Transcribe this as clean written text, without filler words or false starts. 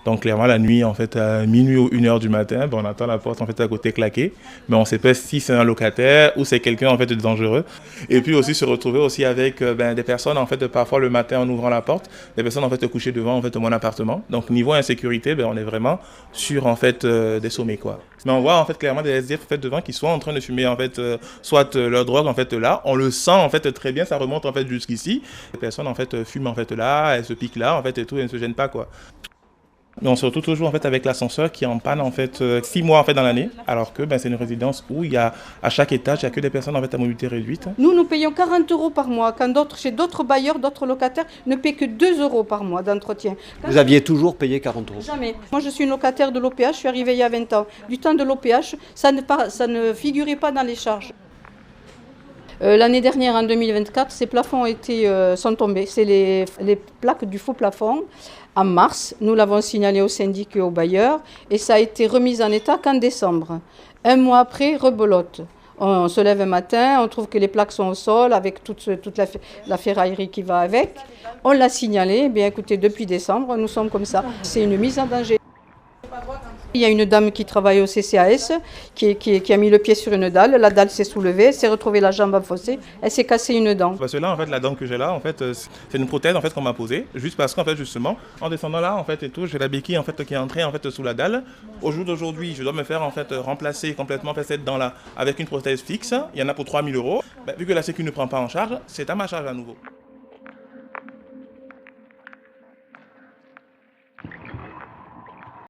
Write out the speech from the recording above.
Donc clairement la nuit, en fait, à minuit ou 1 heure du matin, ben, on entend la porte en fait à côté claquer, mais on ne sait pas si c'est un locataire ou c'est quelqu'un en fait de dangereux. Et puis aussi se retrouver aussi avec des personnes en fait parfois le matin en ouvrant la porte, des personnes en fait couchées devant en fait mon appartement. Donc niveau insécurité, ben, on est vraiment sur en fait des sommets quoi. Mais on voit en fait clairement des SDF en fait devant qui sont en train de fumer en fait soit leur drogue en fait là, on le sent en fait très bien, ça remonte en fait jusqu'ici. Les personnes en fait fument en fait là, elles se piquent là en fait et tout, elles ne se gênent pas quoi. Mais on se retrouve toujours en fait avec l'ascenseur qui est en panne en fait 6 mois en fait dans l'année, alors que ben, c'est une résidence où il y a à chaque étage il y a que des personnes en fait à mobilité réduite. Nous payons 40 euros par mois, quand chez d'autres bailleurs, d'autres locataires ne paient que 2 euros par mois d'entretien. Vous aviez toujours payé 40 euros? Jamais. Moi, je suis une locataire de l'OPH, je suis arrivée il y a 20 ans. Du temps de l'OPH, ça ne figurait pas dans les charges. L'année dernière, en 2024, ces plafonds sont tombés. C'est les plaques du faux plafond. En mars, nous l'avons signalé au syndic et aux bailleurs et ça a été remis en état qu'en décembre. Un mois après, rebelote. On se lève un matin, on trouve que les plaques sont au sol avec toute la ferraillerie qui va avec. On l'a signalé, bien écoutez, depuis décembre, nous sommes comme ça. C'est une mise en danger. Il y a une dame qui travaille au CCAS qui a mis le pied sur une dalle, la dalle s'est soulevée, s'est retrouvée la jambe enfoncée, elle s'est cassée une dent. Parce que là en fait la dent que j'ai là en fait c'est une prothèse en fait qu'on m'a posée juste parce qu'en fait justement en descendant là en fait et tout j'ai la béquille en fait qui est entrée en fait sous la dalle. Au jour d'aujourd'hui je dois me faire en fait remplacer complètement cette dent là avec une prothèse fixe. Il y en a pour 3 000 euros. Vu que la sécu ne prend pas en charge, c'est à ma charge à nouveau.